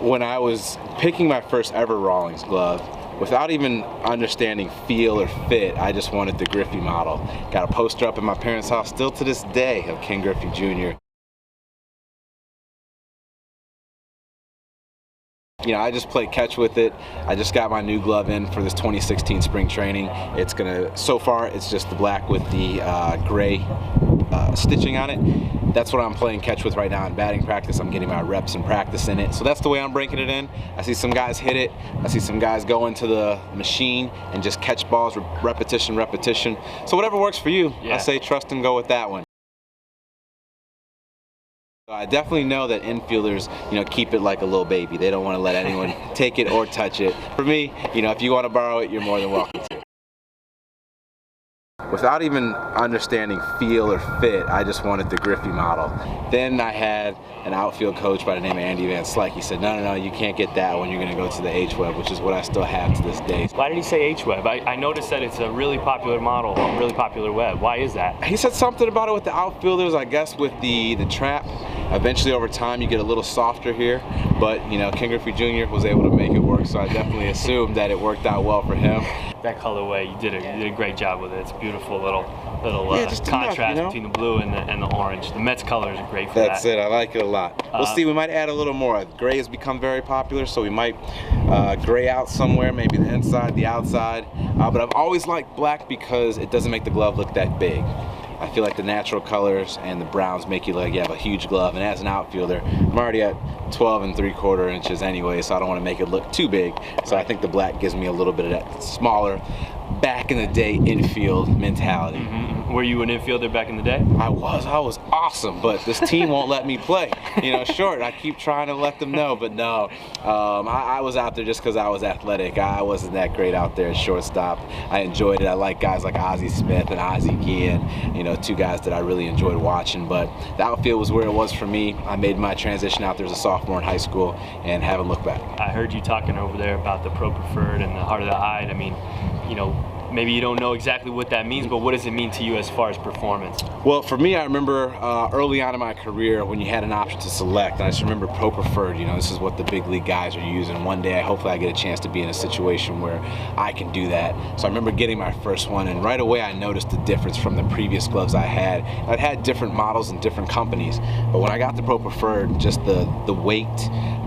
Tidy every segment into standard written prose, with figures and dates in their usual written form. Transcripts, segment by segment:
when I was picking my first ever Rawlings glove, without even understanding feel or fit, I just wanted the Griffey model. Got a poster up in my parents' house still to this day of Ken Griffey Jr. You know, I just play catch with it. I just got my new glove in for this 2016 spring training. It's gonna, so far, it's just the black with the gray stitching on it. That's what I'm playing catch with right now in batting practice. I'm getting my reps and practice in it. So that's the way I'm breaking it in. I see some guys hit it. I see some guys go into the machine and just catch balls, repetition, repetition. So whatever works for you, I say trust and go with that one. I definitely know that infielders, you know, keep it like a little baby. They don't want to let anyone take it or touch it. For me, you know, if you want to borrow it, you're more than welcome to. Without even understanding feel or fit, I just wanted the Griffey model. Then I had an outfield coach by the name of Andy Van Slyke. He said, no, you can't get that one. You're going to go to the H-Web, which is what I still have to this day. Why did he say H-Web? I noticed that it's a really popular model, a really popular web. Why is that? He said something about it with the outfielders, I guess with the trap. Eventually over time you get a little softer here, but you know, Ken Griffey Jr. was able to make it work, so I definitely assumed that it worked out well for him. That colorway, you did a great job with it. It's a beautiful little contrast enough, you know? between the blue and the orange. The Mets colors are great for That's it, I like it a lot. We'll see, we might add a little more. Gray has become very popular, so we might gray out somewhere, maybe the inside, the outside. But I've always liked black because it doesn't make the glove look that big. I feel like the natural colors and the browns make you look like you have a huge glove, and as an outfielder, I'm already at 12 3/4 inches anyway, so I don't want to make it look too big. So I think the black gives me a little bit of that smaller, back in the day infield mentality. Were you an infielder back in the day? I was awesome, but this team won't let me play. You know, short. I keep trying to let them know, but no. I was out there just because I was athletic. I wasn't that great out there at shortstop. I enjoyed it. I like guys like Ozzie Smith and Ozzie Guillen, you know, two guys that I really enjoyed watching, but the outfield was where it was for me. I made my transition out there as a sophomore in high school and haven't looked back. I heard you talking over there about the pro preferred and the heart of the eye. I mean, you know, maybe you don't know exactly what that means, but what does it mean to you as far as performance? Well, for me, I remember early on in my career when you had an option to select, and I just remember pro preferred, you know, this is what the big league guys are using. One day, hopefully I get a chance to be in a situation where I can do that. So I remember getting my first one, and right away I noticed the difference from the previous gloves I had. I'd had different models and different companies, but when I got the pro preferred, just the weight,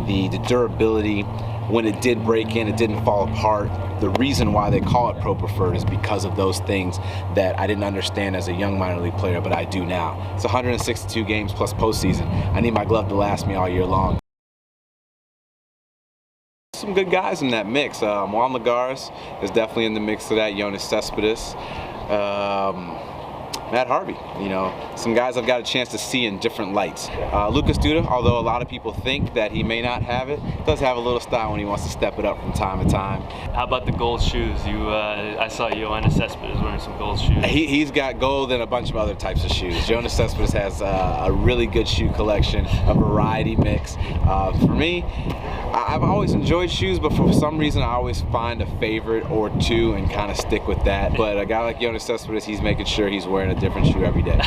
the durability, when it did break in, it didn't fall apart. The reason why they call it pro preferred is because of those things that I didn't understand as a young minor league player, but I do now. It's 162 games plus postseason. I need my glove to last me all year long. Some good guys in that mix. Juan Lagares is definitely in the mix of that. Yoenis Cespedes. Matt Harvey, you know, some guys I've got a chance to see in different lights. Lucas Duda, although a lot of people think that he may not have it, does have a little style when he wants to step it up from time to time. How about the gold shoes? I saw Yoenis Cespedes wearing some gold shoes. He's got gold and a bunch of other types of shoes. Yoenis Cespedes has a really good shoe collection, a variety mix. For me, I've always enjoyed shoes, but for some reason I always find a favorite or two and kind of stick with that. But a guy like Yoenis Cespedes, he's making sure he's wearing a different shoe every day.